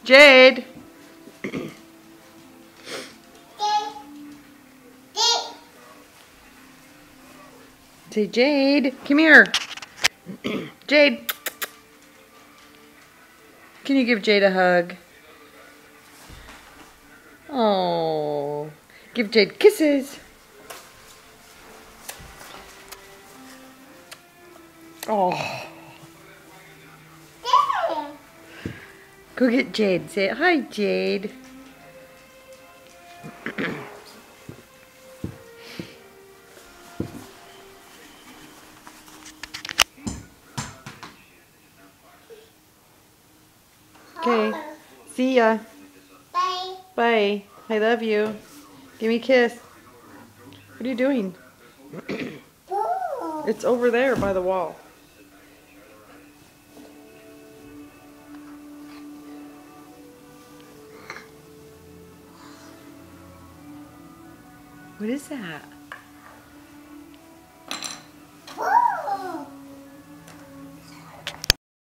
Jade. Say, Jade, come here. Jade. Can you give Jade a hug? Oh. Give Jade kisses. Oh. Go get Jade. Say, hi, Jade. Okay. See ya. Bye. Bye. I love you. Give me a kiss. What are you doing? It's over there by the wall. What is that?